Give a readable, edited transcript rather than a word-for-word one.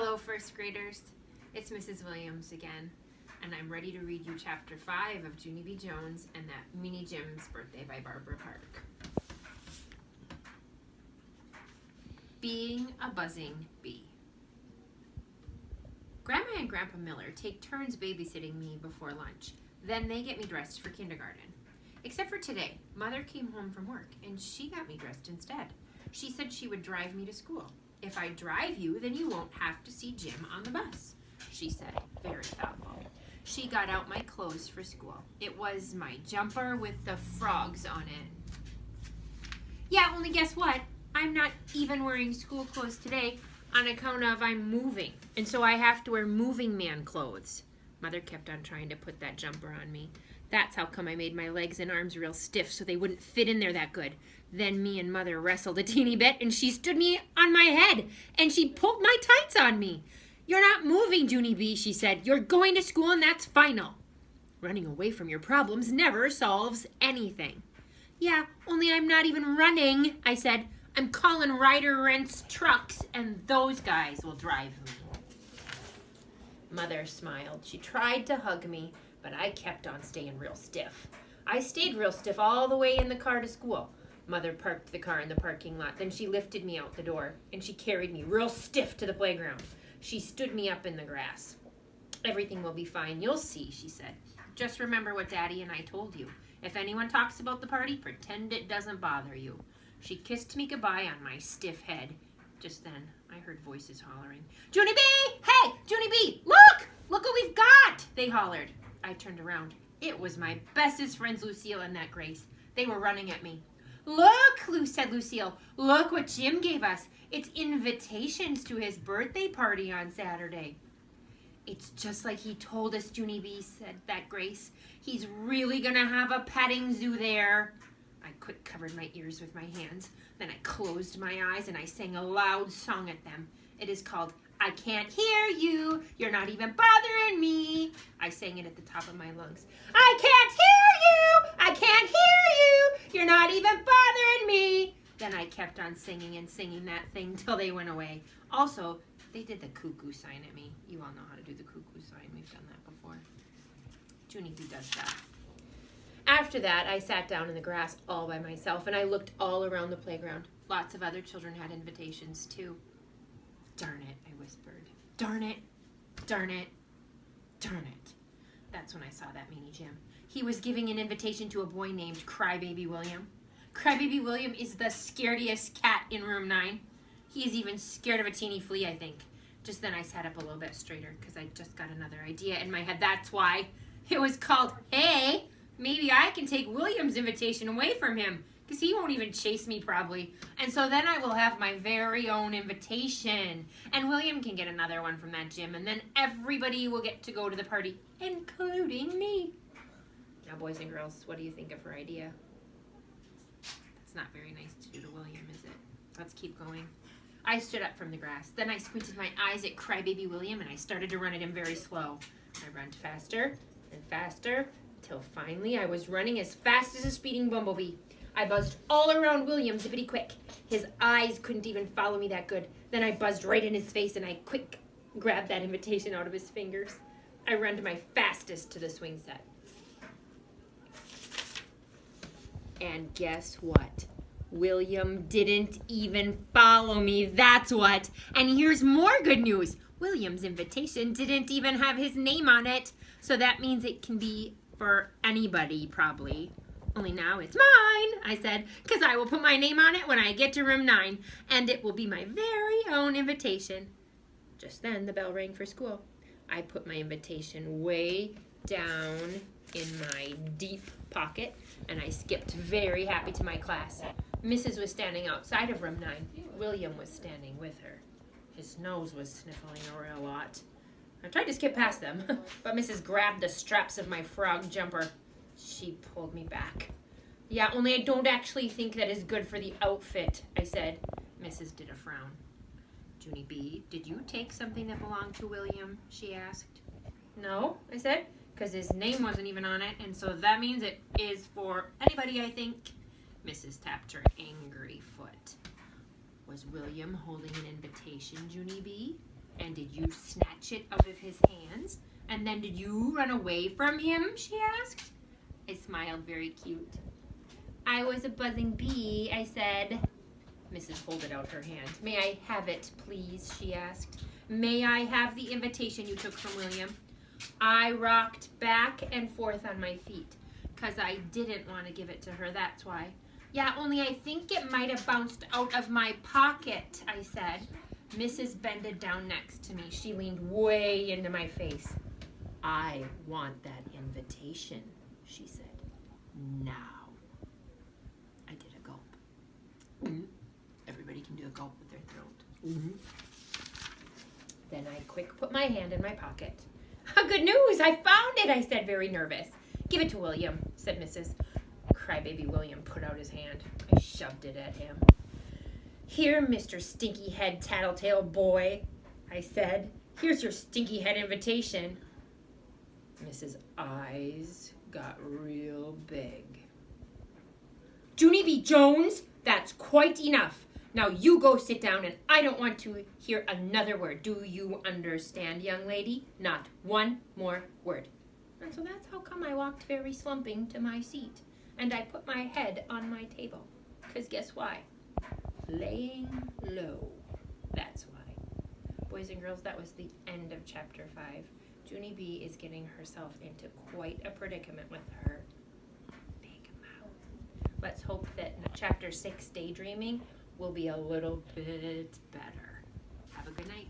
Hello, first graders. It's Mrs. Williams again, and I'm ready to read you Chapter 5 of Junie B. Jones and that Meanie Jim's Birthday by Barbara Park. Being a buzzing bee. Grandma and Grandpa Miller take turns babysitting me before lunch. Then they get me dressed for kindergarten. Except for today, Mother came home from work, and she got me dressed instead. She said she would drive me to school. If I drive you, then you won't have to see Jim on the bus, she said, very thoughtful. She got out my clothes for school. It was my jumper with the frogs on it. Yeah, only guess what? I'm not even wearing school clothes today on account of I'm moving, and so I have to wear moving man clothes. Mother kept on trying to put that jumper on me. That's how come I made my legs and arms real stiff so they wouldn't fit in there that good. Then me and Mother wrestled a teeny bit, and she stood me on my head, and she pulled my tights on me. You're not moving, Junie B, she said. You're going to school, and that's final. Running away from your problems never solves anything. Yeah, only I'm not even running, I said. I'm calling Ryder Rent's trucks, and those guys will drive me. Mother smiled. She tried to hug me, but I kept on staying real stiff. I stayed real stiff all the way in the car to school. Mother parked the car in the parking lot. Then she lifted me out the door, and she carried me real stiff to the playground. She stood me up in the grass. Everything will be fine. You'll see, she said. Just remember what Daddy and I told you. If anyone talks about the party, pretend it doesn't bother you. She kissed me goodbye on my stiff head. Just then, I heard voices hollering. Junie B! Hey, Junie B! Look! Look what we've got! They hollered. I turned around. It was my bestest friends, Lucille and that Grace. They were running at me. Look, said Lucille. Look what Jim gave us. It's invitations to his birthday party on Saturday. It's just like he told us, Junie B, said that Grace. He's really gonna have a petting zoo there. I quick covered my ears with my hands. Then I closed my eyes and I sang a loud song at them. It is called I Can't Hear You. You're not even bothering me. I sang it at the top of my lungs. I can't hear you. I can't hear you. You're not even bothering me. Then I kept on singing and singing that thing till they went away. Also, they did the cuckoo sign at me. You all know how to do the cuckoo sign. We've done that before. Junie B does that. After that, I sat down in the grass all by myself, and I looked all around the playground. Lots of other children had invitations, too. Darn it, I whispered. Darn it, darn it, darn it. That's when I saw that Meanie Jim. He was giving an invitation to a boy named Crybaby William. Crybaby William is the scarediest cat in room 9. He is even scared of a teeny flea, I think. Just then I sat up a little bit straighter because I just got another idea in my head. That's why it was called, Hey, maybe I can take William's invitation away from him, because he won't even chase me probably. And so then I will have my very own invitation. And William can get another one from that Jim, and then everybody will get to go to the party, including me. Now, boys and girls, what do you think of her idea? That's not very nice to do to William, is it? Let's keep going. I stood up from the grass. Then I squinted my eyes at Crybaby William, and I started to run at him very slow. I ran faster and faster, till finally I was running as fast as a speeding bumblebee. I buzzed all around William zippity quick. His eyes couldn't even follow me that good. Then I buzzed right in his face and I quick grabbed that invitation out of his fingers. I ran to my fastest to the swing set. And guess what? William didn't even follow me, that's what. And here's more good news. William's invitation didn't even have his name on it. So that means it can be for anybody, probably. Only now it's mine, I said, because I will put my name on it when I get to room 9, and it will be my very own invitation. Just then, the bell rang for school. I put my invitation way down in my deep pocket, and I skipped very happy to my class. Mrs. was standing outside of room 9. William was standing with her. His nose was sniffling a real lot. I tried to skip past them, but Mrs. grabbed the straps of my frog jumper. She pulled me back. Yeah, only I don't actually think that is good for the outfit, I said. Mrs. did a frown. Junie B, did you take something that belonged to William? She asked. No, I said, because his name wasn't even on it, and so that means it is for anybody, I think. Mrs. tapped her angry foot. Was William holding an invitation, Junie B? And did you snatch it out of his hands? And then did you run away from him, she asked. I smiled very cute. I was a buzzing bee, I said. Mrs. holded out her hand. May I have it, please, she asked. May I have the invitation you took from William? I rocked back and forth on my feet, 'cause I didn't want to give it to her, that's why. Yeah, only I think it might have bounced out of my pocket, I said. Mrs. bended down next to me. She leaned way into my face. I want that invitation, she said. Now. I did a gulp. Mm-hmm. Everybody can do a gulp with their throat. Mm-hmm. Then I quick put my hand in my pocket. Good news, I found it, I said, very nervous. Give it to William, said Mrs. Crybaby William put out his hand. I shoved it at him. Here, Mr. Stinky Head Tattletale Boy, I said. Here's your stinky head invitation. Mrs. eyes got real big. Junie B. Jones, that's quite enough. Now you go sit down, and I don't want to hear another word. Do you understand, young lady? Not one more word. And so that's how come I walked very slumping to my seat. And I put my head on my table. 'Cause guess why? Laying low. That's why. Boys and girls, that was the end of chapter 5. Junie B is getting herself into quite a predicament with her big mouth. Let's hope that chapter 6, Daydreaming, will be a little bit better. Have a good night.